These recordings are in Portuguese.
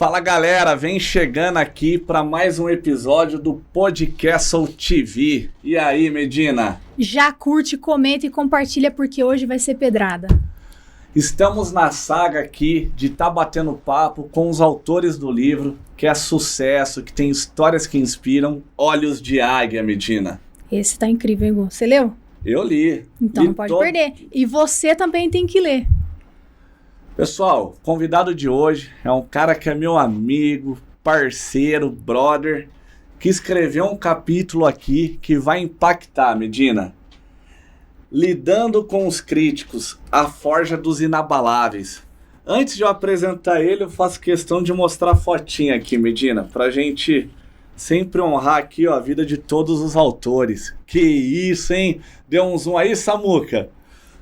Fala galera, vem chegando aqui para mais um episódio do Podcastle TV. E aí, Medina? Já curte, comenta e compartilha porque hoje vai ser pedrada. Estamos na saga aqui de estar batendo papo com os autores do livro, que é sucesso, que tem histórias que inspiram, Olhos de Águia, Medina. Esse tá incrível, hein, Gu? Você leu? Eu li. Então não pode perder. E você também tem que ler. Pessoal, o convidado de hoje é um cara que é meu amigo, parceiro, brother, que escreveu um capítulo aqui que vai impactar, Medina. Lidando com os críticos, a forja dos inabaláveis. Antes de eu apresentar ele, eu faço questão de mostrar a fotinha aqui, Medina, pra gente sempre honrar aqui, ó, a vida de todos os autores. Que isso, hein? Deu um zoom aí, Samuca?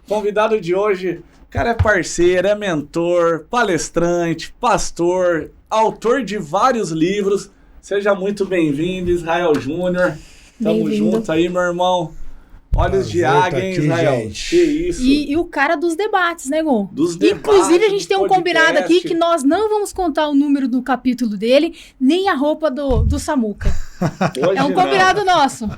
Convidado de hoje... O cara é parceiro, é mentor, palestrante, pastor, autor de vários livros. Seja muito bem-vindo, Israel Júnior. Tamo junto aí, meu irmão. Olhos de Águia, hein, Israel? Gente. Que isso. E o cara dos debates, né, Gon? Dos debates. Inclusive, a gente tem um combinado aqui que nós não vamos contar o número do capítulo dele, nem a roupa do Samuca. Hoje é um combinado nosso.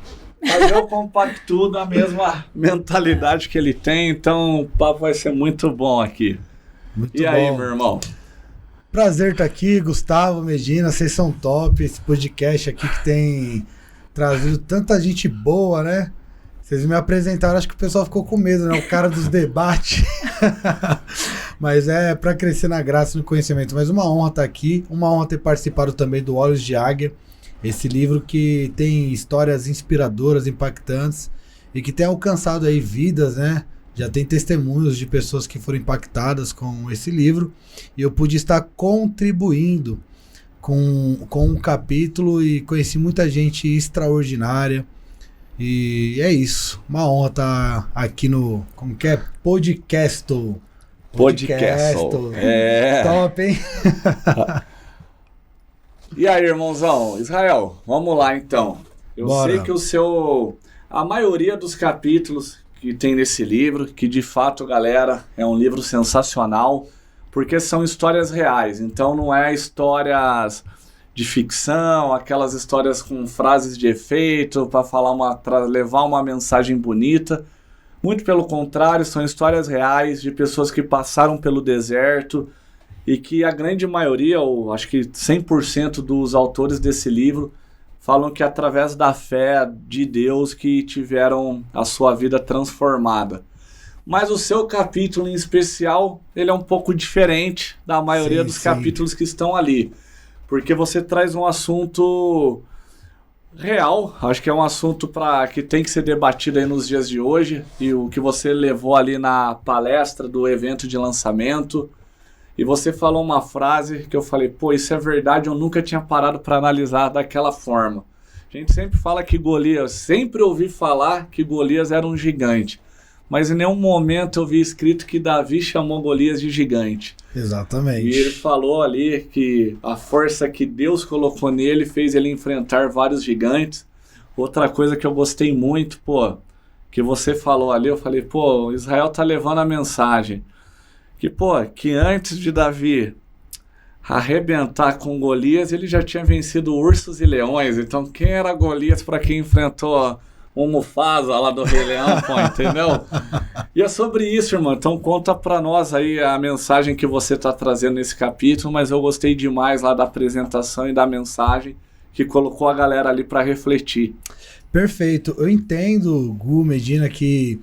Mas eu compactuo da mesma mentalidade que ele tem, então o papo vai ser muito bom aqui. Muito e bom. Aí, meu irmão? Prazer estar aqui, Gustavo, Medina, vocês são top. Esse podcast aqui que tem trazido tanta gente boa, né? Vocês me apresentaram, acho que o pessoal ficou com medo, né? O cara dos debates. Mas é para crescer na graça e no conhecimento. Mas uma honra estar aqui, uma honra ter participado também do Olhos de Águia. Esse livro que tem histórias inspiradoras, impactantes e que tem alcançado aí vidas, né? Já tem testemunhos de pessoas que foram impactadas com esse livro e eu pude estar contribuindo com um capítulo e conheci muita gente extraordinária e é isso. Uma honra estar aqui no, como que é? Podcastle. É. Top, hein? E aí, irmãozão? Israel, vamos lá então. Eu Bora. sei que a maioria dos capítulos que tem nesse livro, que de fato, galera, é um livro sensacional, porque são histórias reais, então não é histórias de ficção, aquelas histórias com frases de efeito para levar uma mensagem bonita. Muito pelo contrário, são histórias reais de pessoas que passaram pelo deserto, e que a grande maioria, ou acho que 100% dos autores desse livro, falam que através da fé de Deus que tiveram a sua vida transformada. Mas o seu capítulo em especial, ele é um pouco diferente da maioria dos capítulos que estão ali. Porque você traz um assunto real, acho que é um assunto que tem que ser debatido aí nos dias de hoje, e o que você levou ali na palestra do evento de lançamento. E você falou uma frase que eu falei, pô, isso é verdade, eu nunca tinha parado para analisar daquela forma. A gente sempre fala que Golias, sempre ouvi falar que Golias era um gigante, mas em nenhum momento eu vi escrito que Davi chamou Golias de gigante. Exatamente. E ele falou ali que a força que Deus colocou nele fez ele enfrentar vários gigantes. Outra coisa que eu gostei muito, pô, que você falou ali, eu falei, pô, Israel tá levando a mensagem. Que antes de Davi arrebentar com Golias, ele já tinha vencido ursos e leões. Então, quem era Golias para quem enfrentou o Mufasa lá do Rei Leão, pô, entendeu? E é sobre isso, irmão. Então, conta para nós aí a mensagem que você está trazendo nesse capítulo, mas eu gostei demais lá da apresentação e da mensagem que colocou a galera ali para refletir. Perfeito. Eu entendo, Gu, Medina, que...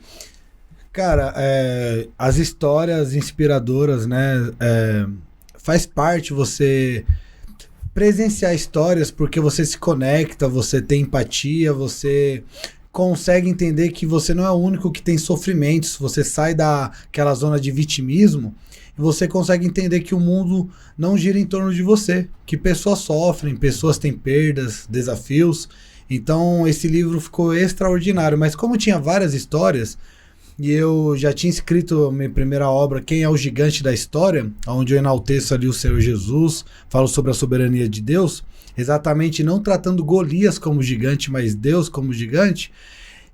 Cara, as histórias inspiradoras, né, faz parte você presenciar histórias porque você se conecta, você tem empatia, você consegue entender que você não é o único que tem sofrimentos, você sai daquela zona de vitimismo e você consegue entender que o mundo não gira em torno de você, que pessoas sofrem, pessoas têm perdas, desafios. Então esse livro ficou extraordinário, mas como tinha várias histórias... E eu já tinha escrito a minha primeira obra, Quem é o Gigante da História, onde eu enalteço ali o Senhor Jesus, falo sobre a soberania de Deus, exatamente não tratando Golias como gigante, mas Deus como gigante.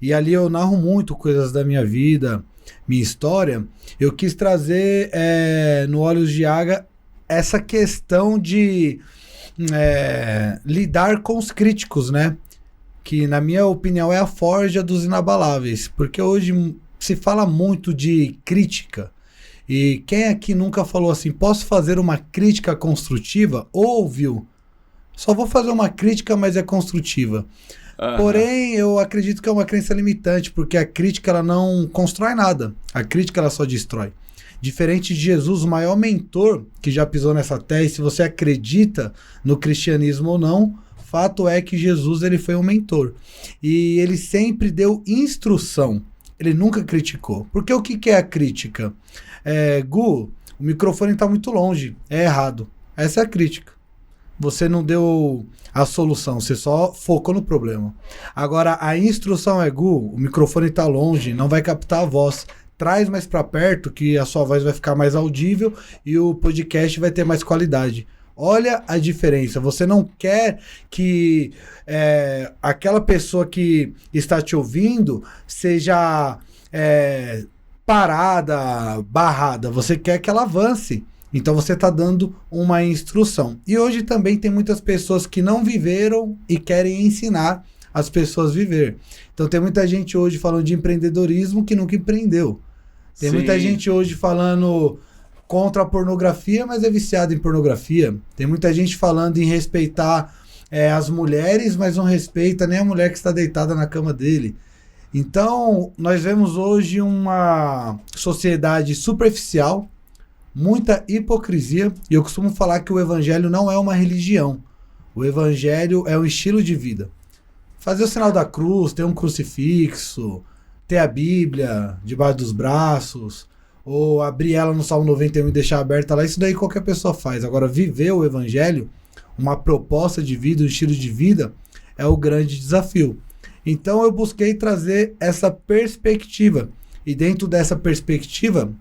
E ali eu narro muito coisas da minha vida, minha história. Eu quis trazer no Olhos de Águia essa questão de lidar com os críticos, né? Que, na minha opinião, é a forja dos inabaláveis. Porque hoje se fala muito de crítica. E quem aqui nunca falou assim, posso fazer uma crítica construtiva? Ou ouviu? Só vou fazer uma crítica, mas é construtiva. Porém, eu acredito que é uma crença limitante, porque a crítica ela não constrói nada. A crítica ela só destrói. Diferente de Jesus, o maior mentor que já pisou nessa terra, e se você acredita no cristianismo ou não, fato é que Jesus ele foi um mentor. E ele sempre deu instrução. Ele nunca criticou. Porque o que é a crítica? Gu, o microfone está muito longe. É errado. Essa é a crítica. Você não deu a solução, você só focou no problema. Agora, a instrução é, Gu, o microfone está longe, não vai captar a voz. Traz mais para perto, que a sua voz vai ficar mais audível e o podcast vai ter mais qualidade. Olha a diferença. Você não quer que aquela pessoa que está te ouvindo seja parada, barrada. Você quer que ela avance. Então você está dando uma instrução. E hoje também tem muitas pessoas que não viveram e querem ensinar as pessoas a viver. Então tem muita gente hoje falando de empreendedorismo que nunca empreendeu. Tem muita gente hoje falando contra a pornografia, mas é viciado em pornografia. Tem muita gente falando em respeitar as mulheres, mas não respeita nem a mulher que está deitada na cama dele. Então nós vemos hoje uma sociedade superficial, muita hipocrisia, e eu costumo falar que o evangelho não é uma religião. O evangelho é um estilo de vida. Fazer o sinal da cruz, ter um crucifixo, ter a Bíblia debaixo dos braços, ou abrir ela no Salmo 91 e deixar aberta lá, isso daí qualquer pessoa faz. Agora, viver o evangelho, uma proposta de vida, um estilo de vida, é o grande desafio. Então eu busquei trazer essa perspectiva, e dentro dessa perspectiva,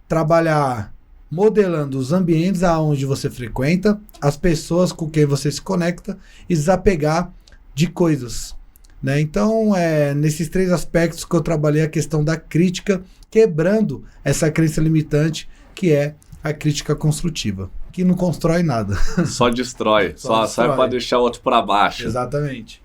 trabalhar modelando os ambientes aonde você frequenta, as pessoas com quem você se conecta e desapegar de coisas, né? Então, nesses 3 aspectos que eu trabalhei a questão da crítica, quebrando essa crença limitante que é a crítica construtiva, que não constrói nada. Só destrói, só para deixar o outro para baixo. Exatamente.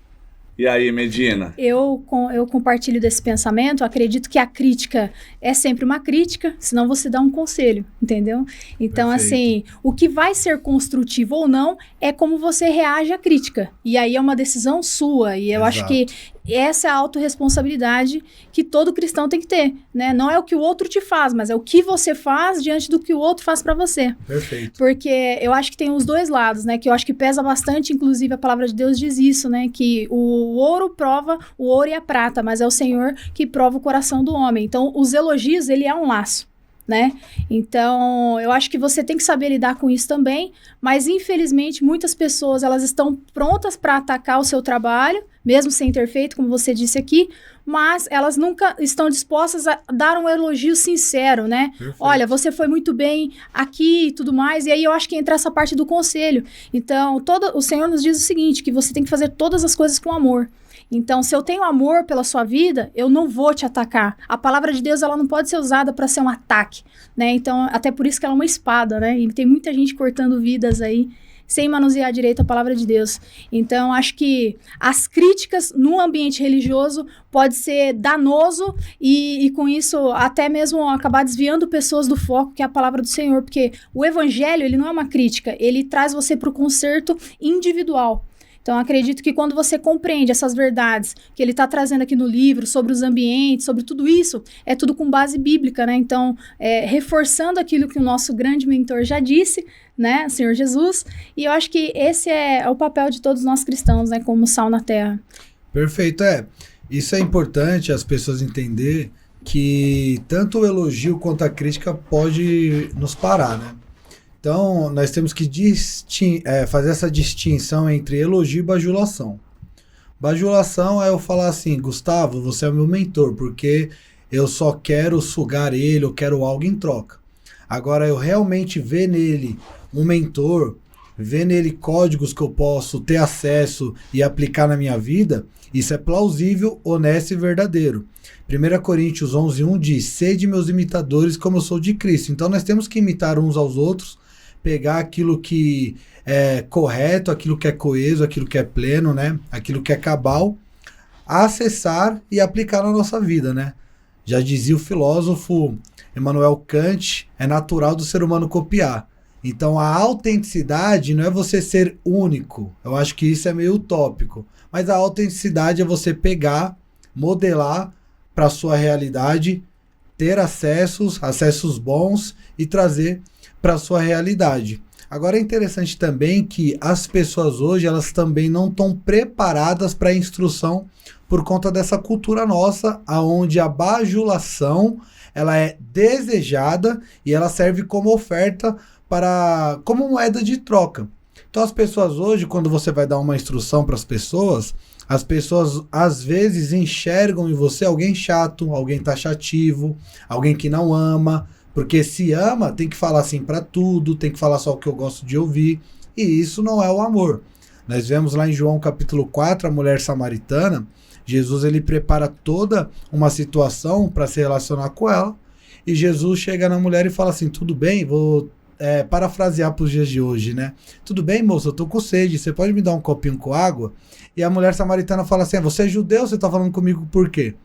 E aí, Medina? Eu compartilho desse pensamento, acredito que a crítica é sempre uma crítica, senão você dá um conselho, entendeu? Então, Perfeito. assim, o que vai ser construtivo ou não é como você reage à crítica. E aí é uma decisão sua, e eu acho que essa é a autorresponsabilidade que todo cristão tem que ter, né? Não é o que o outro te faz, mas é o que você faz diante do que o outro faz pra você. Perfeito. Porque eu acho que tem os dois lados, né? Que eu acho que pesa bastante, inclusive a palavra de Deus diz isso, né? Que o ouro prova o ouro e a prata, mas é o Senhor que prova o coração do homem. Então, os elogios, ele é um laço, né? Então, eu acho que você tem que saber lidar com isso também, mas infelizmente muitas pessoas, elas estão prontas para atacar o seu trabalho, mesmo sem ter feito, como você disse aqui, mas elas nunca estão dispostas a dar um elogio sincero, né? Perfeito. Olha, você foi muito bem aqui e tudo mais, e aí eu acho que entra essa parte do conselho. Então, o Senhor nos diz o seguinte, que você tem que fazer todas as coisas com amor. Então, se eu tenho amor pela sua vida, eu não vou te atacar. A palavra de Deus, ela não pode ser usada para ser um ataque, né? Então, até por isso que ela é uma espada, né? E tem muita gente cortando vidas aí, sem manusear direito a palavra de Deus. Então, acho que as críticas no ambiente religioso pode ser danoso e com isso até mesmo acabar desviando pessoas do foco, que é a palavra do Senhor, porque o evangelho, ele não é uma crítica, ele traz você para o conserto individual. Então, acredito que quando você compreende essas verdades que ele está trazendo aqui no livro, sobre os ambientes, sobre tudo isso, é tudo com base bíblica, né? Então, reforçando aquilo que o nosso grande mentor já disse, né? O Senhor Jesus. E eu acho que esse é o papel de todos nós cristãos, né? Como sal na terra. Perfeito, Isso é importante as pessoas entenderem que tanto o elogio quanto a crítica pode nos parar, né? Então, nós temos que fazer essa distinção entre elogio e bajulação. Bajulação é eu falar assim, Gustavo, você é o meu mentor, porque eu só quero sugar ele, eu quero algo em troca. Agora, eu realmente ver nele um mentor, ver nele códigos que eu posso ter acesso e aplicar na minha vida, isso é plausível, honesto e verdadeiro. 1 Coríntios 11:1 diz, sede meus imitadores como eu sou de Cristo. Então, nós temos que imitar uns aos outros, pegar aquilo que é correto, aquilo que é coeso, aquilo que é pleno, né? Aquilo que é cabal, acessar e aplicar na nossa vida, né? Já dizia o filósofo Immanuel Kant, é natural do ser humano copiar. Então a autenticidade não é você ser único. Eu acho que isso é meio utópico. Mas a autenticidade é você pegar, modelar para a sua realidade, ter acessos bons e trazer para a sua realidade. Agora é interessante também que as pessoas hoje, elas também não estão preparadas para a instrução por conta dessa cultura nossa, aonde a bajulação ela é desejada e ela serve como oferta como moeda de troca. Então as pessoas hoje, quando você vai dar uma instrução para as pessoas às vezes enxergam em você alguém chato, alguém taxativo, alguém que não ama, porque se ama tem que falar assim para tudo, tem que falar só o que eu gosto de ouvir, e isso não é o amor. Nós vemos lá em João capítulo 4, a mulher samaritana, Jesus ele prepara toda uma situação para se relacionar com ela, e Jesus chega na mulher e fala assim, tudo bem, vou parafrasear para os dias de hoje, né? Tudo bem, moça, eu tô com sede, você pode me dar um copinho com água? E a mulher samaritana fala assim, você é judeu, você tá falando comigo por quê?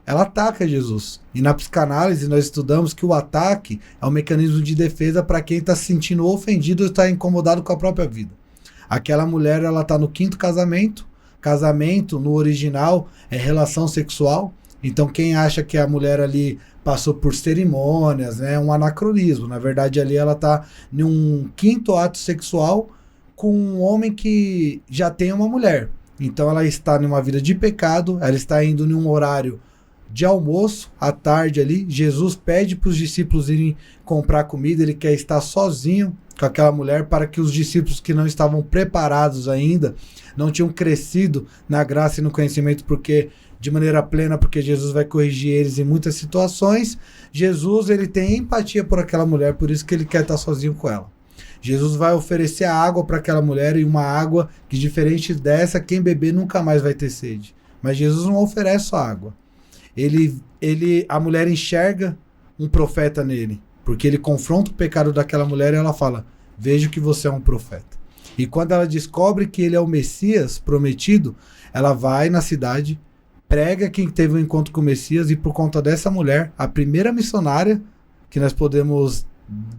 Ela ataca Jesus. E na psicanálise nós estudamos que o ataque é um mecanismo de defesa para quem está se sentindo ofendido ou está incomodado com a própria vida. Aquela mulher, ela está no 5º casamento. Casamento, no original, é relação sexual. Então quem acha que a mulher ali passou por cerimônias, né, é um anacronismo. Na verdade, ali ela está em um 5º ato sexual com um homem que já tem uma mulher. Então ela está numa vida de pecado, ela está indo em um horário de almoço, à tarde ali. Jesus pede para os discípulos irem comprar comida, ele quer estar sozinho com aquela mulher para que os discípulos que não estavam preparados ainda, não tinham crescido na graça e no conhecimento de maneira plena, porque Jesus vai corrigir eles em muitas situações. Jesus ele tem empatia por aquela mulher, por isso que ele quer estar sozinho com ela. Jesus vai oferecer a água para aquela mulher, e uma água que, diferente dessa, quem beber nunca mais vai ter sede. Mas Jesus não oferece só água. A mulher enxerga um profeta nele, porque ele confronta o pecado daquela mulher e ela fala, vejo que você é um profeta. E quando ela descobre que ele é o Messias prometido, ela vai na cidade, prega quem teve um encontro com o Messias, e por conta dessa mulher, a primeira missionária que nós podemos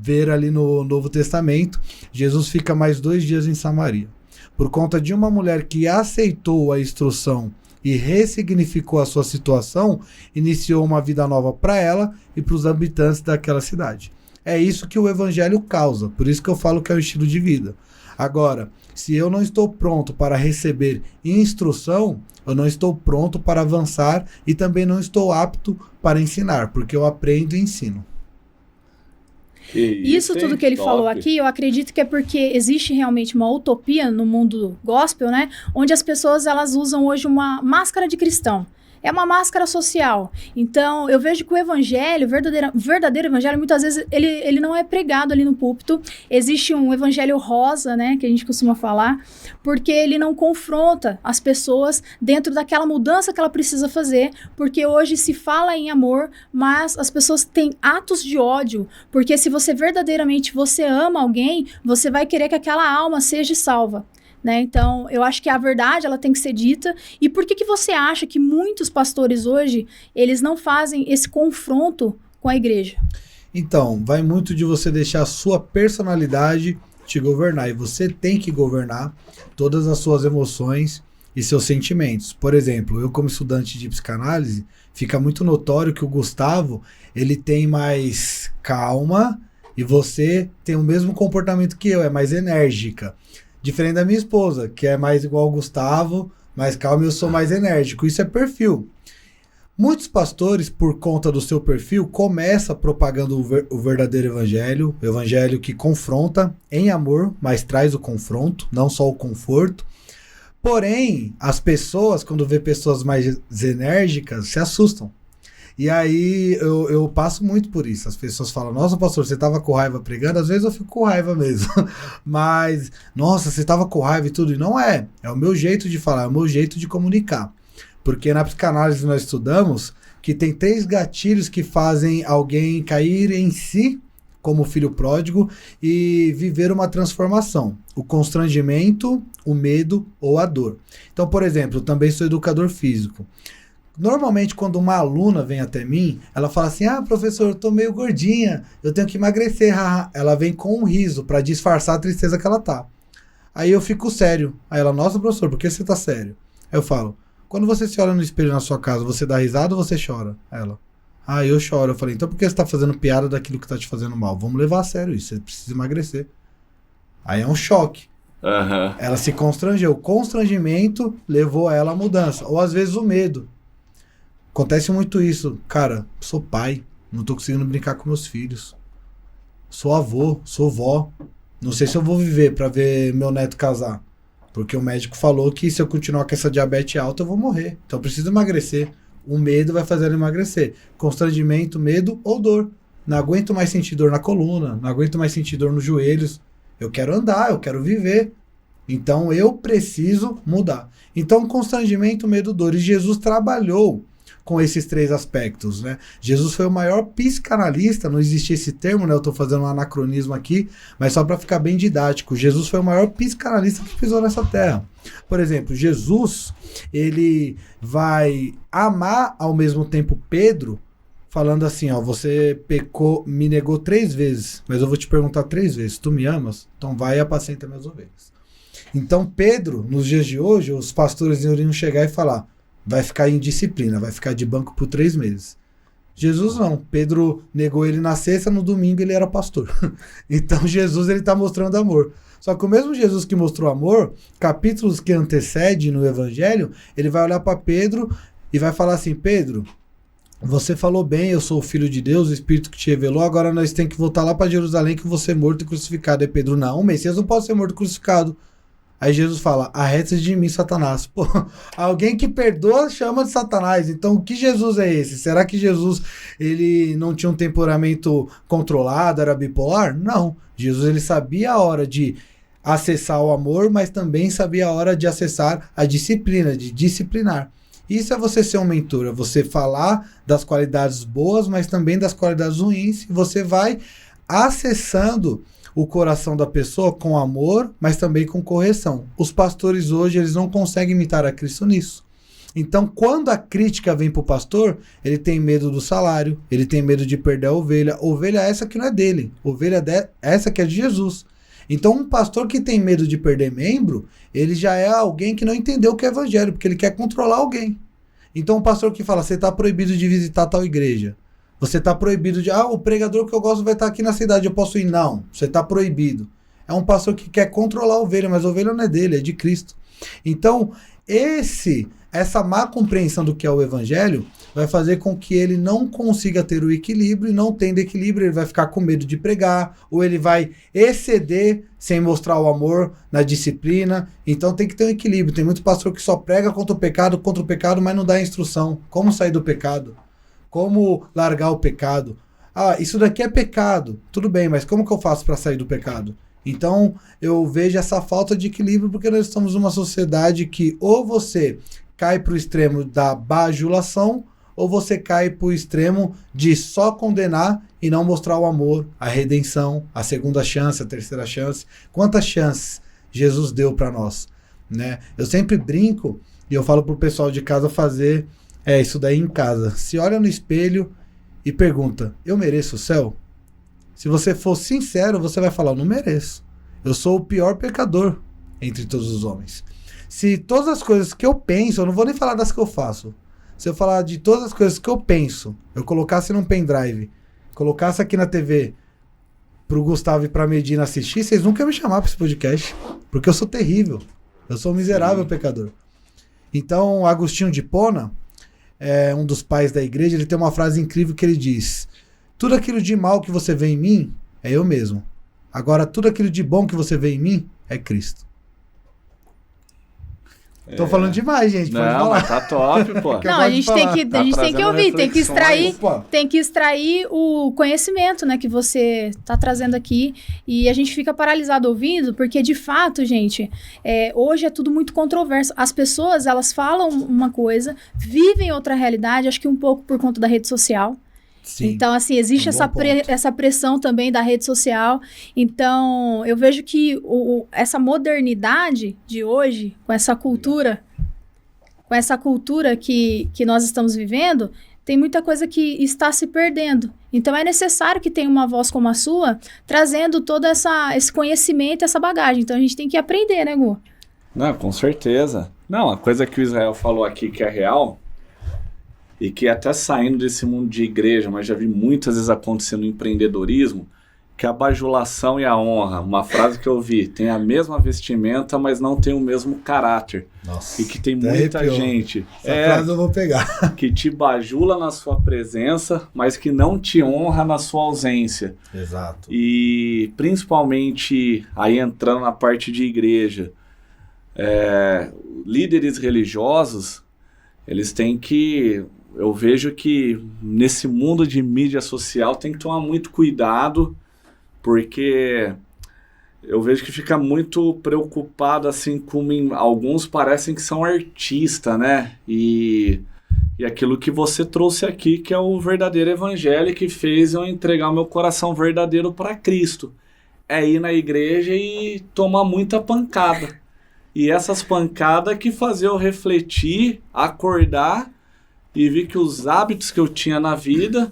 ver ali no Novo Testamento, Jesus fica mais 2 dias em Samaria. Por conta de uma mulher que aceitou a instrução e ressignificou a sua situação, iniciou uma vida nova para ela e para os habitantes daquela cidade. É isso que o evangelho causa, por isso que eu falo que é o estilo de vida. Agora, se eu não estou pronto para receber instrução, eu não estou pronto para avançar e também não estou apto para ensinar, porque eu aprendo e ensino. Isso tudo que ele falou aqui, eu acredito que é porque existe realmente uma utopia no mundo gospel, né? Onde as pessoas, elas usam hoje uma máscara de cristão. É uma máscara social. Então, eu vejo que o evangelho, o verdadeiro evangelho, muitas vezes, ele não é pregado ali no púlpito. Existe um evangelho rosa, né, que a gente costuma falar, porque ele não confronta as pessoas dentro daquela mudança que ela precisa fazer, porque hoje se fala em amor, mas as pessoas têm atos de ódio, porque se você verdadeiramente ama alguém, você vai querer que aquela alma seja salva. Né? Então, eu acho que a verdade ela tem que ser dita. E por que você acha que muitos pastores hoje, eles não fazem esse confronto com a igreja? Então, vai muito de você deixar a sua personalidade te governar. E você tem que governar todas as suas emoções e seus sentimentos. Por exemplo, eu como estudante de psicanálise, fica muito notório que o Gustavo, ele tem mais calma e você tem o mesmo comportamento que eu, é mais enérgica. Diferente da minha esposa, que é mais igual ao Gustavo, mais calmo, eu sou mais enérgico. Isso é perfil. Muitos pastores, por conta do seu perfil, começam propagando o verdadeiro evangelho, o evangelho que confronta em amor, mas traz o confronto, não só o conforto. Porém, as pessoas, quando vê pessoas mais enérgicas, se assustam. E aí eu passo muito por isso. As pessoas falam, nossa, pastor, você tava com raiva pregando? Às vezes eu fico com raiva mesmo. Mas, nossa, você tava com raiva e tudo. E não é. É o meu jeito de falar, é o meu jeito de comunicar. Porque na psicanálise nós estudamos que tem 3 gatilhos que fazem alguém cair em si como filho pródigo e viver uma transformação, o constrangimento, o medo ou a dor. Então, por exemplo, eu também sou educador físico. Normalmente, quando uma aluna vem até mim, ela fala assim, professor, eu tô meio gordinha, eu tenho que emagrecer. Ela vem com um riso para disfarçar a tristeza que ela tá. Aí eu fico sério. Aí ela, nossa, professor, por que você tá sério? Aí eu falo, quando você se olha no espelho na sua casa, você dá risada ou você chora? Ela, eu choro. Eu falei, então por que você tá fazendo piada daquilo que tá te fazendo mal? Vamos levar a sério isso, você precisa emagrecer. Aí é um choque. Uhum. Ela se constrangeu. O constrangimento levou ela à mudança. Ou às vezes o medo. Acontece muito isso. Cara, sou pai, não tô conseguindo brincar com meus filhos. Sou avô, sou vó. Não sei se eu vou viver pra ver meu neto casar. Porque o médico falou que se eu continuar com essa diabetes alta, eu vou morrer. Então eu preciso emagrecer. O medo vai fazer ela emagrecer. Constrangimento, medo ou dor. Não aguento mais sentir dor na coluna, não aguento mais sentir dor nos joelhos. Eu quero andar, eu quero viver. Então eu preciso mudar. Então constrangimento, medo, dor. E Jesus trabalhou com esses três aspectos, né? Jesus foi o maior psicanalista, não existia esse termo, né? Eu tô fazendo um anacronismo aqui, mas só para ficar bem didático. Jesus foi o maior psicanalista que pisou nessa terra. Por exemplo, Jesus, ele vai amar ao mesmo tempo Pedro, falando assim, você pecou, me negou 3 vezes, mas eu vou te perguntar 3 vezes, tu me amas? Então vai e apacenta minhas ovelhas. Então Pedro, nos dias de hoje, os pastores iriam chegar e falar, vai ficar em disciplina, vai ficar de banco por 3 meses. Jesus não. Pedro negou ele na sexta, no domingo ele era pastor. Então Jesus, ele está mostrando amor. Só que o mesmo Jesus que mostrou amor, capítulos que antecedem no Evangelho, ele vai olhar para Pedro e vai falar assim, Pedro, você falou bem, eu sou o Filho de Deus, o Espírito que te revelou, agora nós temos que voltar lá para Jerusalém que eu vou ser morto e crucificado. Aí Pedro, não, o Messias não pode ser morto e crucificado. Aí Jesus fala, arreta-se de mim, Satanás. Pô, alguém que perdoa chama de Satanás. Então, que Jesus é esse? Será que Jesus, ele não tinha um temperamento controlado, era bipolar? Não. Jesus, ele sabia a hora de acessar o amor, mas também sabia a hora de acessar a disciplina, de disciplinar. Isso é você ser um mentor, é você falar das qualidades boas, mas também das qualidades ruins. E você vai acessando o coração da pessoa com amor, mas também com correção. Os pastores hoje, eles não conseguem imitar a Cristo nisso. Então, quando a crítica vem para o pastor, ele tem medo do salário, ele tem medo de perder a ovelha. Ovelha essa que não é dele, ovelha essa que é de Jesus. Então, um pastor que tem medo de perder membro, ele já é alguém que não entendeu o que é evangelho, porque ele quer controlar alguém. Então, um pastor que fala, você está proibido de visitar tal igreja. Você está proibido de, o pregador que eu gosto vai estar aqui na cidade, eu posso ir? Não, você está proibido. É um pastor que quer controlar a ovelha, mas a ovelha não é dele, é de Cristo. Então, essa má compreensão do que é o evangelho vai fazer com que ele não consiga ter o equilíbrio, e não tendo equilíbrio, ele vai ficar com medo de pregar, ou ele vai exceder sem mostrar o amor na disciplina. Então tem que ter um equilíbrio. Tem muito pastor que só prega contra o pecado, mas não dá instrução. Como sair do pecado? Como largar o pecado? Isso daqui é pecado. Tudo bem, mas como que eu faço para sair do pecado? Então, eu vejo essa falta de equilíbrio porque nós estamos numa sociedade que ou você cai para o extremo da bajulação ou você cai para o extremo de só condenar e não mostrar o amor, a redenção, a segunda chance, a terceira chance. Quantas chances Jesus deu para nós, né? Eu sempre brinco e eu falo pro pessoal de casa fazer isso daí em casa. Se olha no espelho e pergunta, eu mereço o céu? Se você for sincero, você vai falar, eu não mereço. Eu sou o pior pecador entre todos os homens. Se todas as coisas que eu penso, eu não vou nem falar das que eu faço. Se eu falar de todas as coisas que eu penso, eu colocasse num pendrive, colocasse aqui na TV pro Gustavo e pra Medina assistir, vocês nunca iam me chamar pra esse podcast. Porque eu sou terrível. Eu sou um miserável pecador. Então, Agostinho de Hipona, um dos pais da igreja, ele tem uma frase incrível que ele diz, tudo aquilo de mal que você vê em mim é eu mesmo. Agora, tudo aquilo de bom que você vê em mim é Cristo. Tô falando demais, gente. Pode falar. Mas tá top, pô. Não, a gente tem que ouvir, tem que extrair o conhecimento, né, que você tá trazendo aqui, e a gente fica paralisado ouvindo, porque de fato, gente, hoje é tudo muito controverso. As pessoas, elas falam uma coisa, vivem outra realidade, acho que um pouco por conta da rede social. Sim. Então, assim, existe essa pressão também da rede social. Então, eu vejo que essa modernidade de hoje, com essa cultura que nós estamos vivendo, tem muita coisa que está se perdendo. Então, é necessário que tenha uma voz como a sua, trazendo todo esse conhecimento, essa bagagem. Então, a gente tem que aprender, né, Gu? Não, com certeza. Não, a coisa que o Israel falou aqui que é real, e que até saindo desse mundo de igreja, mas já vi muitas vezes acontecendo no empreendedorismo, que a bajulação e a honra, uma frase que eu vi, tem a mesma vestimenta, mas não tem o mesmo caráter. Nossa, e que tem muita gente frase eu vou pegar. que te bajula na sua presença, mas que não te honra na sua ausência. Exato. E principalmente aí entrando na parte de igreja, líderes religiosos, eles têm que... Eu vejo que nesse mundo de mídia social tem que tomar muito cuidado, porque eu vejo que fica muito preocupado assim com... Alguns parecem que são artistas, né? E aquilo que você trouxe aqui, que é o verdadeiro evangelho que fez eu entregar o meu coração verdadeiro para Cristo. É ir na igreja e tomar muita pancada. E essas pancadas que faziam eu refletir, acordar e vi que os hábitos que eu tinha na vida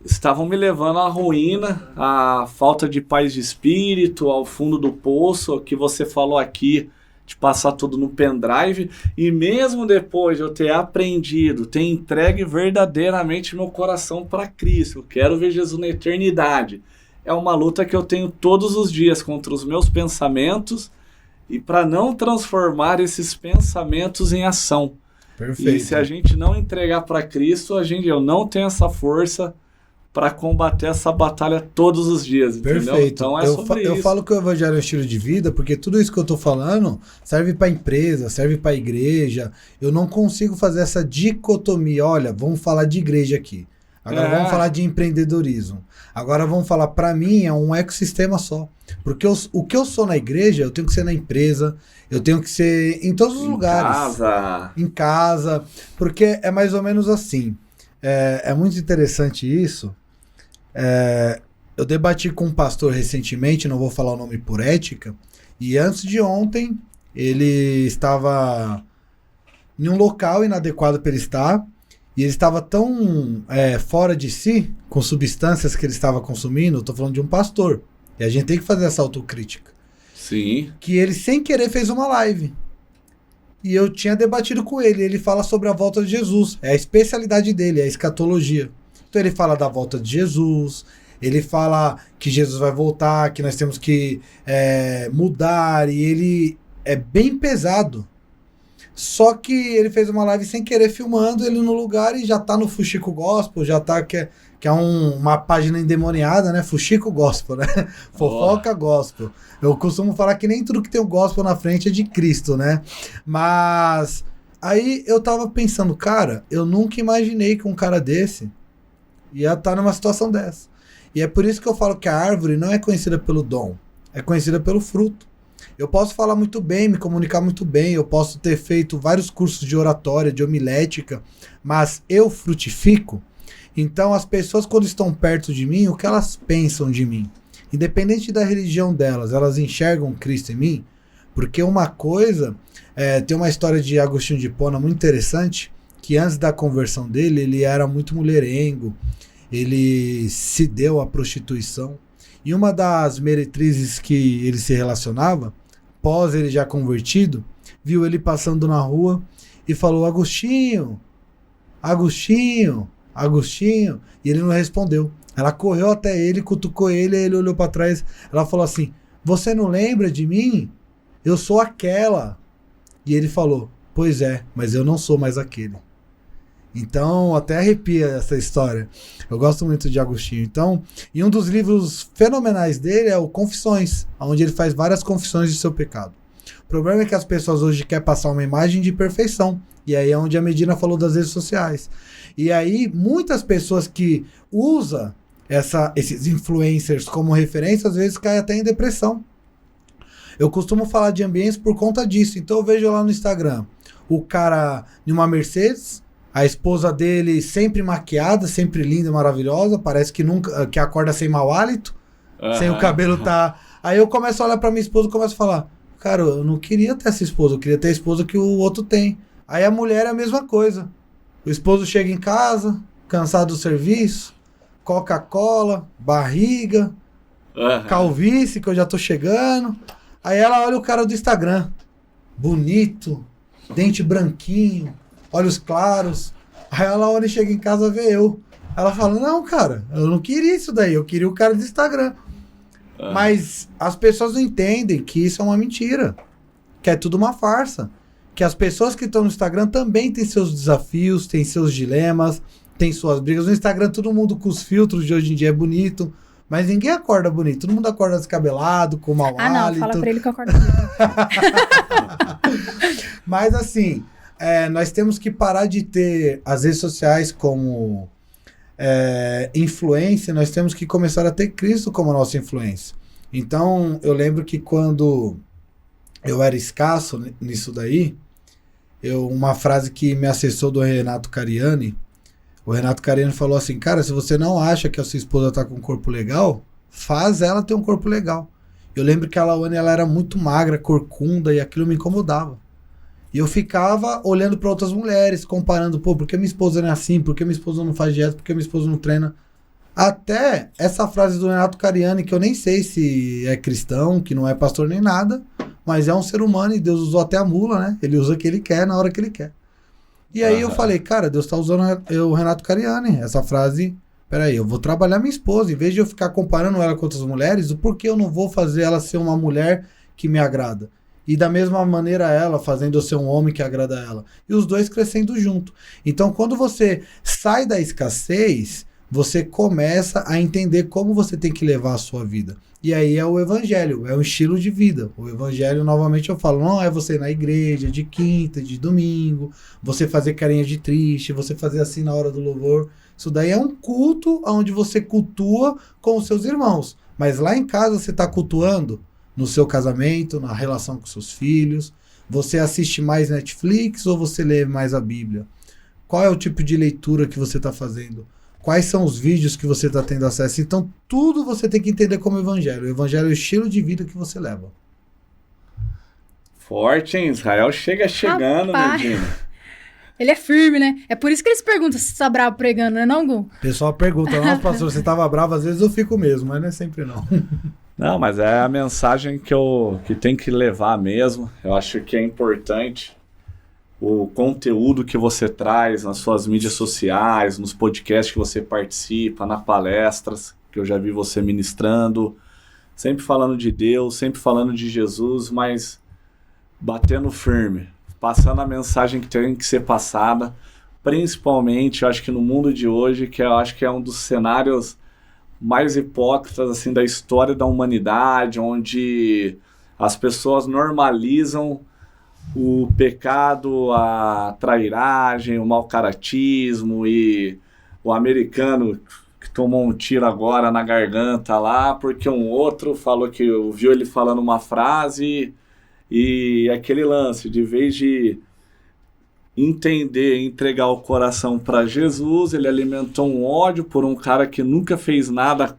estavam me levando à ruína, à falta de paz de espírito, ao fundo do poço, que você falou aqui, de passar tudo no pendrive. E mesmo depois de eu ter aprendido, ter entregue verdadeiramente meu coração para Cristo, eu quero ver Jesus na eternidade. É uma luta que eu tenho todos os dias contra os meus pensamentos e para não transformar esses pensamentos em ação. Perfeito. E se a gente não entregar para Cristo, eu não tenho essa força para combater essa batalha todos os dias, entendeu? Perfeito. Então sobre isso. Eu falo que o evangelho é um estilo de vida, porque tudo isso que eu tô falando serve para empresa, serve para igreja. Eu não consigo fazer essa dicotomia. Olha, vamos falar de igreja aqui. Agora vamos falar de empreendedorismo. Agora vamos falar, para mim, é um ecossistema só. Porque o que eu sou na igreja, eu tenho que ser na empresa, eu tenho que ser em todos os lugares. Em casa. Porque é mais ou menos assim. É muito interessante isso. Eu debati com um pastor recentemente, não vou falar o nome por ética, e antes de ontem, ele estava em um local inadequado para ele estar, e ele estava tão fora de si, com substâncias que ele estava consumindo, eu estou falando de um pastor, e a gente tem que fazer essa autocrítica. Sim. Que ele, sem querer, fez uma live. E eu tinha debatido com ele, ele fala sobre a volta de Jesus, é a especialidade dele, é a escatologia. Então ele fala da volta de Jesus, ele fala que Jesus vai voltar, que nós temos que mudar, e ele é bem pesado. Só que ele fez uma live sem querer, filmando ele no lugar, e já tá no Fuxico Gospel, já tá, que é uma página endemoniada, né? Fuxico Gospel, né? Fofoca Gospel. Eu costumo falar que nem tudo que tem o gospel na frente é de Cristo, né? Mas aí eu tava pensando, cara, eu nunca imaginei que um cara desse ia estar numa situação dessa. E é por isso que eu falo que a árvore não é conhecida pelo dom, é conhecida pelo fruto. Eu posso falar muito bem, me comunicar muito bem, eu posso ter feito vários cursos de oratória, de homilética, mas eu frutifico. Então as pessoas, quando estão perto de mim, o que elas pensam de mim? Independente da religião delas, elas enxergam Cristo em mim? Porque uma coisa, tem uma história de Agostinho de Hipona muito interessante, que antes da conversão dele, ele era muito mulherengo, ele se deu à prostituição. E uma das meretrizes que ele se relacionava, pós ele já convertido, viu ele passando na rua e falou: Agostinho, Agostinho, Agostinho. E ele não respondeu. Ela correu até ele, cutucou ele, aí ele olhou para trás. Ela falou assim: você não lembra de mim? Eu sou aquela. E ele falou: pois é, mas eu não sou mais aquele. Então, até arrepia essa história. Eu gosto muito de Agostinho. Então, e um dos livros fenomenais dele é o Confissões, onde ele faz várias confissões de seu pecado. O problema é que as pessoas hoje querem passar uma imagem de perfeição. E aí é onde a Medina falou das redes sociais. E aí, muitas pessoas que usam esses influencers como referência, às vezes caem até em depressão. Eu costumo falar de ambientes por conta disso. Então, eu vejo lá no Instagram o cara em uma Mercedes, A esposa dele sempre maquiada, sempre linda e maravilhosa, parece que acorda sem mau hálito, sem o cabelo tá... Aí eu começo a olhar pra minha esposa e começo a falar, cara, eu não queria ter essa esposa, eu queria ter a esposa que o outro tem. Aí a mulher é a mesma coisa. O esposo chega em casa, cansado do serviço, Coca-Cola, barriga, calvície, que eu já tô chegando. Aí ela olha o cara do Instagram, bonito, dente branquinho, olhos claros. Aí ela olha e chega em casa e vê eu. Ela fala, não, cara, eu não queria isso daí, eu queria o cara do Instagram. Mas as pessoas não entendem que isso é uma mentira, que é tudo uma farsa. Que as pessoas que estão no Instagram também têm seus desafios, têm seus dilemas, têm suas brigas. No Instagram todo mundo com os filtros de hoje em dia é bonito, mas ninguém acorda bonito. Todo mundo acorda descabelado, com mau hálito. Não, fala pra ele que eu acordo bonito. Mas assim, nós temos que parar de ter as redes sociais como influência, nós temos que começar a ter Cristo como nossa influência. Então, eu lembro que quando eu era escasso nisso daí, uma frase que me acessou do Renato Cariani, o Renato Cariani falou assim, cara, se você não acha que a sua esposa tá com um corpo legal, faz ela ter um corpo legal. Eu lembro que a Lawane, ela era muito magra, corcunda, e aquilo me incomodava. E eu ficava olhando para outras mulheres, comparando, pô, por que minha esposa não é assim? Por que minha esposa não faz dieta? Por que minha esposa não treina? Até essa frase do Renato Cariani, que eu nem sei se é cristão, que não é pastor nem nada, mas é um ser humano e Deus usou até a mula, né? Ele usa o que ele quer na hora que ele quer. E aí eu falei, cara, Deus tá usando o Renato Cariani. Essa frase, peraí, eu vou trabalhar minha esposa. Em vez de eu ficar comparando ela com outras mulheres, o porquê eu não vou fazer ela ser uma mulher que me agrada? E da mesma maneira ela, fazendo eu ser um homem que agrada a ela. E os dois crescendo junto. Então quando você sai da escassez, você começa a entender como você tem que levar a sua vida. E aí é o evangelho, é o estilo de vida. O evangelho, novamente eu falo, não é você ir na igreja de quinta, de domingo, você fazer carinha de triste, você fazer assim na hora do louvor. Isso daí é um culto onde você cultua com os seus irmãos. Mas lá em casa você está cultuando no seu casamento, na relação com seus filhos. Você assiste mais Netflix ou você lê mais a Bíblia? Qual é o tipo de leitura que você está fazendo? Quais são os vídeos que você está tendo acesso? Então, tudo você tem que entender como evangelho. O evangelho é o estilo de vida que você leva. Forte, hein? Israel chegando, Medina. Ele é firme, né? É por isso que eles perguntam se você tá bravo pregando, né, não, Gu? O pessoal pergunta, nossa, pastor, você estava bravo? Às vezes eu fico mesmo, mas não é sempre não. Não, mas é a mensagem que tem que levar mesmo. Eu acho que é importante o conteúdo que você traz nas suas mídias sociais, nos podcasts que você participa, nas palestras que eu já vi você ministrando, sempre falando de Deus, sempre falando de Jesus, mas batendo firme, passando a mensagem que tem que ser passada, principalmente, eu acho que no mundo de hoje, que eu acho que é um dos cenários mais hipócritas assim, da história da humanidade, onde as pessoas normalizam o pecado, a trairagem, o mau caratismo, e o americano que tomou um tiro agora na garganta lá, porque um outro falou que viu ele falando uma frase, e aquele lance, de vez de entender e entregar o coração para Jesus, ele alimentou um ódio por um cara que nunca fez nada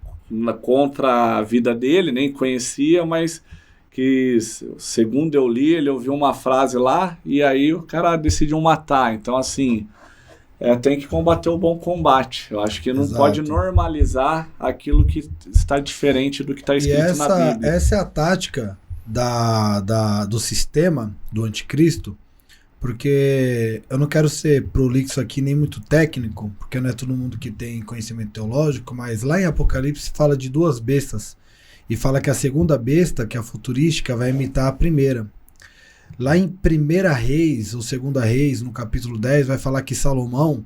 contra a vida dele, nem conhecia, mas que, segundo eu li, ele ouviu uma frase lá e aí o cara decidiu matar. Então, assim, tem que combater o bom combate. Eu acho que não pode normalizar aquilo que está diferente do que está escrito na Bíblia. Essa é a tática do sistema do anticristo, porque eu não quero ser prolixo aqui, nem muito técnico, porque não é todo mundo que tem conhecimento teológico, mas lá em Apocalipse fala de duas bestas, e fala que a segunda besta, que é a futurística, vai imitar a primeira. Lá em 1 Reis, ou 2 Reis, no capítulo 10, vai falar que Salomão,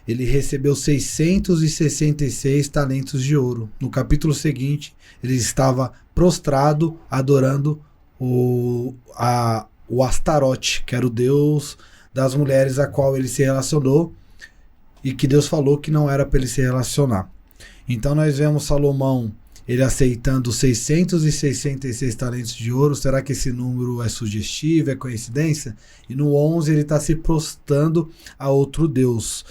ele recebeu 666 talentos de ouro. No capítulo seguinte, ele estava prostrado, adorando o Astarote, que era o deus das mulheres a qual ele se relacionou, e que Deus falou que não era para ele se relacionar. Então nós vemos Salomão ele aceitando 666 talentos de ouro. Será que esse número é sugestivo, é coincidência? E no 11 ele está se prostrando a outro Deus.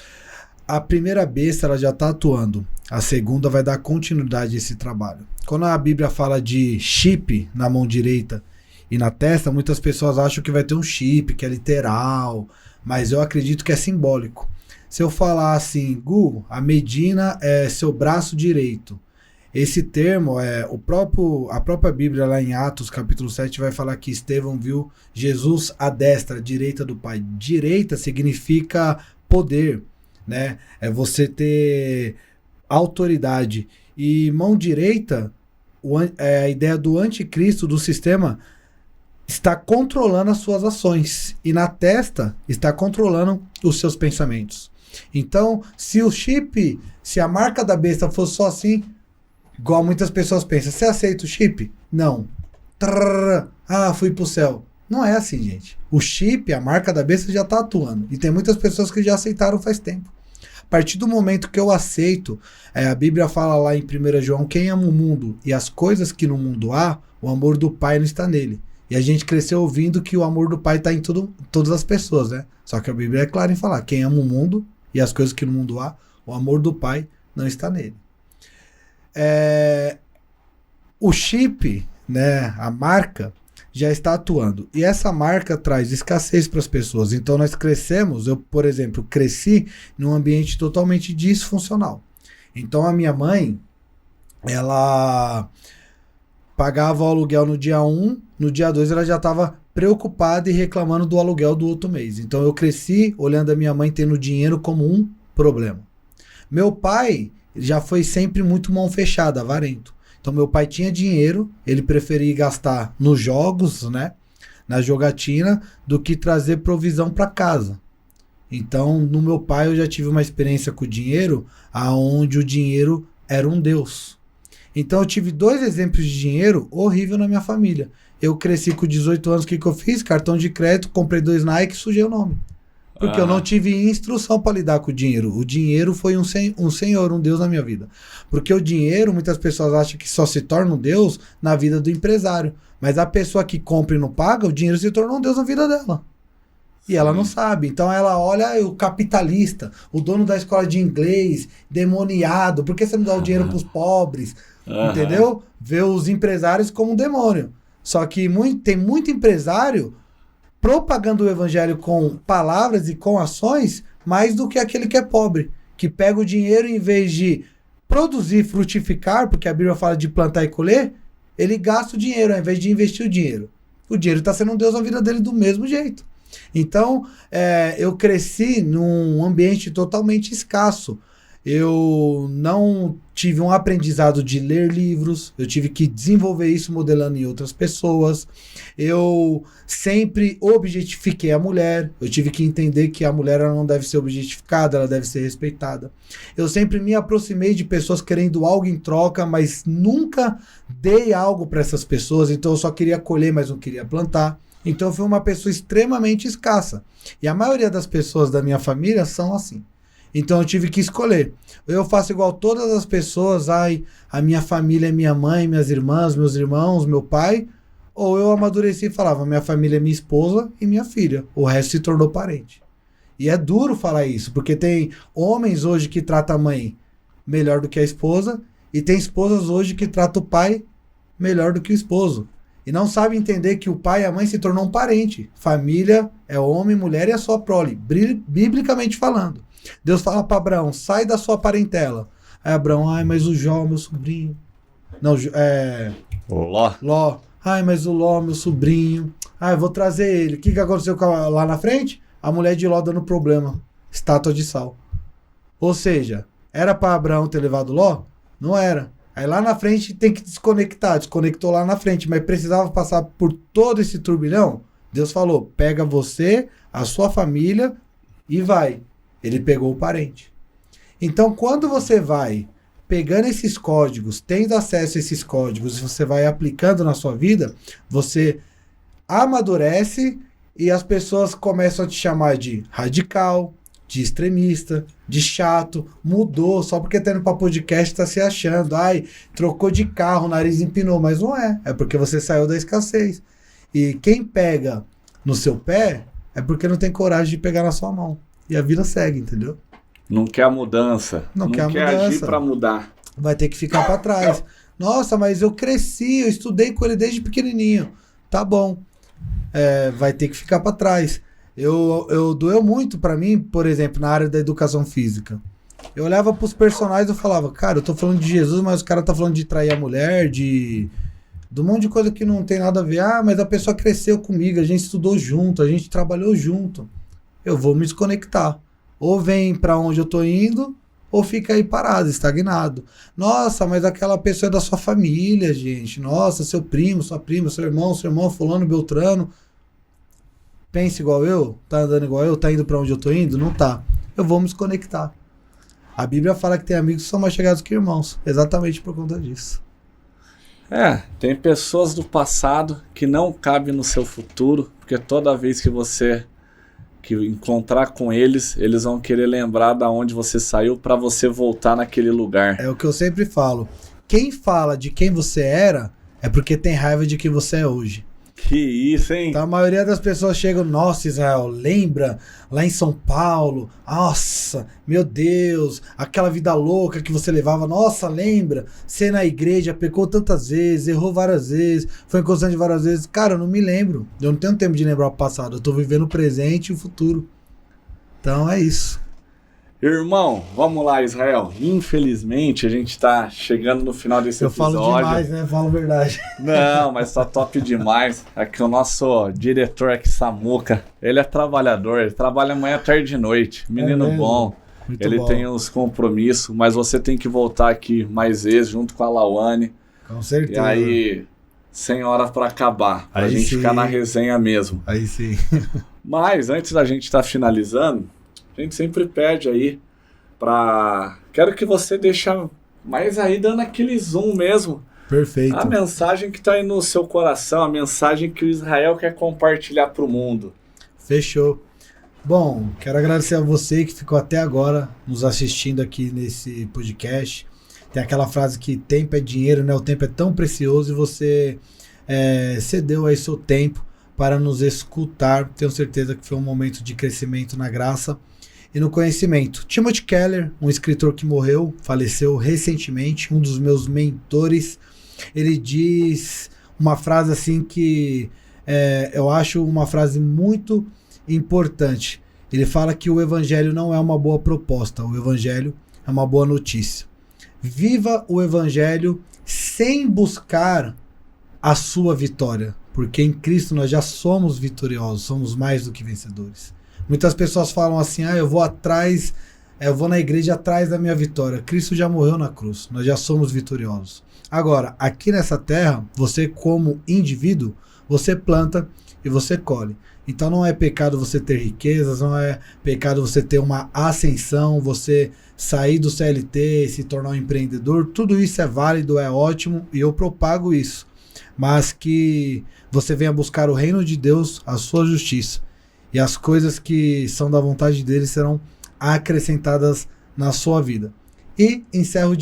A primeira besta ela já está atuando, a segunda vai dar continuidade a esse trabalho. Quando a Bíblia fala de chip na mão direita e na testa, muitas pessoas acham que vai ter um chip, que é literal, mas eu acredito que é simbólico. Se eu falar assim, Gu, a Medina é seu braço direito. Esse termo, a própria Bíblia lá em Atos capítulo 7 vai falar que Estevão viu Jesus à destra, à direita do Pai. Direita significa poder, né? É você ter autoridade. E mão direita, a ideia do anticristo, do sistema, está controlando as suas ações. E na testa está controlando os seus pensamentos. Então, se o chip, se a marca da besta fosse só assim, igual muitas pessoas pensam, você aceita o chip? Não. Fui pro céu. Não é assim, gente. O chip, a marca da besta já está atuando. E tem muitas pessoas que já aceitaram faz tempo. A partir do momento que eu aceito, a Bíblia fala lá em 1 João, quem ama o mundo e as coisas que no mundo há, o amor do Pai não está nele. E a gente cresceu ouvindo que o amor do Pai está em todas as pessoas, né? Só que a Bíblia é clara em falar, quem ama o mundo e as coisas que no mundo há, o amor do Pai não está nele. O chip, né, a marca, já está atuando. E essa marca traz escassez para as pessoas. Então nós crescemos, eu, por exemplo, cresci num ambiente totalmente disfuncional. Então a minha mãe, ela pagava o aluguel no dia 1, no dia 2 ela já estava preocupada e reclamando do aluguel do outro mês. Então eu cresci olhando a minha mãe tendo dinheiro como um problema. Meu pai já foi sempre muito mão fechada, avarento. Então meu pai tinha dinheiro, ele preferia gastar nos jogos, né, na jogatina, do que trazer provisão para casa. Então no meu pai eu já tive uma experiência com o dinheiro, aonde o dinheiro era um Deus. Então eu tive 2 exemplos de dinheiro horrível na minha família. Eu cresci com 18 anos, o que eu fiz? Cartão de crédito, comprei 2 Nike e sujei o nome. Porque eu não tive instrução para lidar com o dinheiro. O dinheiro foi um senhor, um Deus na minha vida. Porque o dinheiro, muitas pessoas acham que só se torna um Deus na vida do empresário. Mas a pessoa que compra e não paga, o dinheiro se tornou um Deus na vida dela. E ela não sabe. Então ela olha o capitalista, o dono da escola de inglês, demoniado. Por que você não dá o dinheiro para os pobres? Entendeu? Vê os empresários como um demônio. Só que tem muito empresário propagando o evangelho com palavras e com ações, mais do que aquele que é pobre, que pega o dinheiro em vez de produzir, frutificar, porque a Bíblia fala de plantar e colher, ele gasta o dinheiro ao invés de investir o dinheiro. O dinheiro está sendo um Deus na vida dele do mesmo jeito. Então, eu cresci num ambiente totalmente escasso. Eu não tive um aprendizado de ler livros, eu tive que desenvolver isso modelando em outras pessoas. Eu sempre objetifiquei a mulher, eu tive que entender que a mulher ela não deve ser objetificada, ela deve ser respeitada. Eu sempre me aproximei de pessoas querendo algo em troca, mas nunca dei algo para essas pessoas, então eu só queria colher, mas não queria plantar. Então eu fui uma pessoa extremamente escassa. E a maioria das pessoas da minha família são assim. Então eu tive que escolher. Eu faço igual todas as pessoas, a minha família é minha mãe, minhas irmãs, meus irmãos, meu pai, ou eu amadureci e falava, minha família é minha esposa e minha filha, o resto se tornou parente. E é duro falar isso, porque tem homens hoje que tratam a mãe melhor do que a esposa, e tem esposas hoje que tratam o pai melhor do que o esposo. E não sabe entender que o pai e a mãe se tornou um parente. Família é homem, mulher e a sua prole, biblicamente falando. Deus fala para Abraão, sai da sua parentela. Aí Abraão, mas o Jó, meu sobrinho. Não, Ló. Mas o Ló, meu sobrinho. Eu vou trazer ele. O que aconteceu lá na frente? A mulher de Ló dando problema. Estátua de sal. Ou seja, era para Abraão ter levado Ló? Não era. Aí lá na frente tem que desconectar. Desconectou lá na frente, mas precisava passar por todo esse turbilhão. Deus falou, pega você, a sua família e vai. Ele pegou o parente. Então, quando você vai pegando esses códigos, tendo acesso a esses códigos, você vai aplicando na sua vida, você amadurece e as pessoas começam a te chamar de radical, de extremista, de chato, mudou, só porque tá indo pra podcast tá se achando, ai, trocou de carro, o nariz empinou, mas não é porque você saiu da escassez. E quem pega no seu pé é porque não tem coragem de pegar na sua mão. E a vida segue, entendeu? Não quer mudança. Não quer agir pra mudar. Vai ter que ficar pra trás. Nossa, mas eu cresci, eu estudei com ele desde pequenininho. Tá bom. Vai ter que ficar pra trás. Doeu muito pra mim, por exemplo, na área da educação física. Eu olhava pros personagens e eu falava, cara, eu tô falando de Jesus, mas o cara tá falando de trair a mulher, de um monte de coisa que não tem nada a ver. Ah, mas a pessoa cresceu comigo, a gente estudou junto, a gente trabalhou junto. Eu vou me desconectar. Ou vem pra onde eu tô indo, ou fica aí parado, estagnado. Nossa, mas aquela pessoa é da sua família, gente. Nossa, seu primo, sua prima, seu irmão, fulano, beltrano. Pensa igual eu? Tá andando igual eu? Tá indo pra onde eu tô indo? Não tá. Eu vou me desconectar. A Bíblia fala que tem amigos que são mais chegados que irmãos. Exatamente por conta disso. Tem pessoas do passado que não cabem no seu futuro, porque toda vez que você encontrar com eles, eles vão querer lembrar da onde você saiu para você voltar naquele lugar. É o que eu sempre falo. Quem fala de quem você era é porque tem raiva de quem você é hoje. Que isso, hein? Então, a maioria das pessoas chegam, nossa, Israel, lembra lá em São Paulo? Nossa, meu Deus, aquela vida louca que você levava. Nossa, lembra? Você na igreja pecou tantas vezes, errou várias vezes, foi inconstante várias vezes. Cara, eu não me lembro. Eu não tenho tempo de lembrar o passado. Eu tô vivendo o presente e o futuro. Então, é isso. Irmão, vamos lá, Israel. Infelizmente, a gente tá chegando no final desse episódio. Eu falo demais, né? Falo a verdade. Não, mas tá top demais. Aqui o nosso diretor aqui, Samuca, ele é trabalhador, ele trabalha manhã, tarde e noite. Menino bom. Muito ele bom. tem uns compromissos, mas você tem que voltar aqui mais vezes, junto com a Lawane. Com certeza. E aí, sem hora pra acabar, pra Aí gente sim. ficar na resenha mesmo. Aí sim. Mas, antes da gente estar finalizando, a gente sempre pede aí quero que você deixe mais aí dando aquele zoom mesmo. Perfeito. A mensagem que tá aí no seu coração, a mensagem que o Israel quer compartilhar pro mundo. Fechou. Bom, quero agradecer a você que ficou até agora nos assistindo aqui nesse podcast. Tem aquela frase que tempo é dinheiro, né? O tempo é tão precioso e você cedeu aí seu tempo para nos escutar. Tenho certeza que foi um momento de crescimento na graça e no conhecimento. Timothy Keller, um escritor que morreu, faleceu recentemente, um dos meus mentores, ele diz uma frase assim que eu acho uma frase muito importante. Ele fala que o evangelho não é uma boa proposta, o evangelho é uma boa notícia. Viva o evangelho sem buscar a sua vitória, porque em Cristo nós já somos vitoriosos, somos mais do que vencedores. Muitas pessoas falam assim, eu vou na igreja atrás da minha vitória. Cristo já morreu na cruz, nós já somos vitoriosos. Agora, aqui nessa terra, você como indivíduo, você planta e você colhe. Então não é pecado você ter riquezas, não é pecado você ter uma ascensão, você sair do CLT e se tornar um empreendedor. Tudo isso é válido, é ótimo e eu propago isso. Mas que você venha buscar o reino de Deus, a sua justiça. E as coisas que são da vontade dele serão acrescentadas na sua vida. E encerro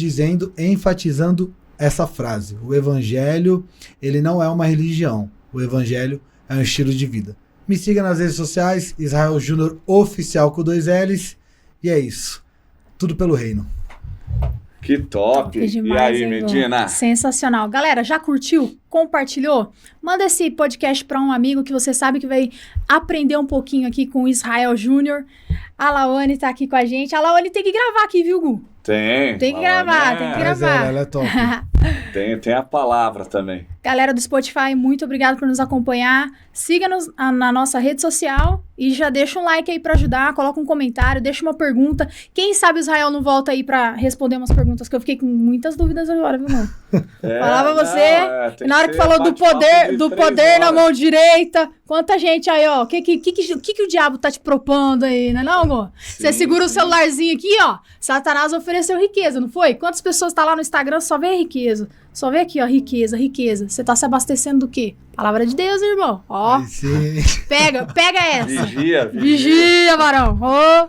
enfatizando essa frase. O evangelho, ele não é uma religião. O evangelho é um estilo de vida. Me siga nas redes sociais, Israel Júnior Oficial com 2 L's. E é isso. Tudo pelo reino. Que top! Demais, e aí, Medina? Sensacional. Galera, já curtiu? Compartilhou? Manda esse podcast para um amigo que você sabe que vai aprender um pouquinho aqui com o Israel Júnior. A Lawane tá aqui com a gente. A Lawane tem que gravar aqui, viu, Gu? Tem que gravar, tem que gravar. Ela é top. Tem a palavra também. Galera do Spotify, muito obrigado por nos acompanhar. Siga-nos na nossa rede social e já deixa um like aí pra ajudar, coloca um comentário, deixa uma pergunta. Quem sabe o Israel não volta aí pra responder umas perguntas, que eu fiquei com muitas dúvidas agora, viu, mano? Falava você, na hora que falou do poder na mão direita, quanta gente aí, ó, o que o diabo tá te propondo aí, né não, Gô? Você segura o celularzinho aqui, ó, Satanás ofereceu riqueza, não foi? Quantas pessoas tá lá no Instagram só vê riqueza? Só vê aqui, ó, riqueza. Você tá se abastecendo do quê? Palavra de Deus, irmão. Ó, pega essa. Vigia. Vigia, varão. Ó.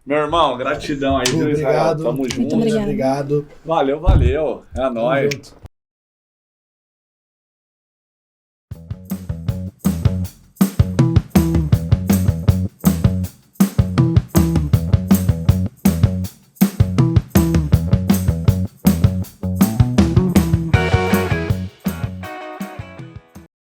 Meu irmão, gratidão aí, viu, Israel? Obrigado. Tamo Muito junto. obrigado. Obrigado. Valeu, valeu. É Tamo nóis. junto.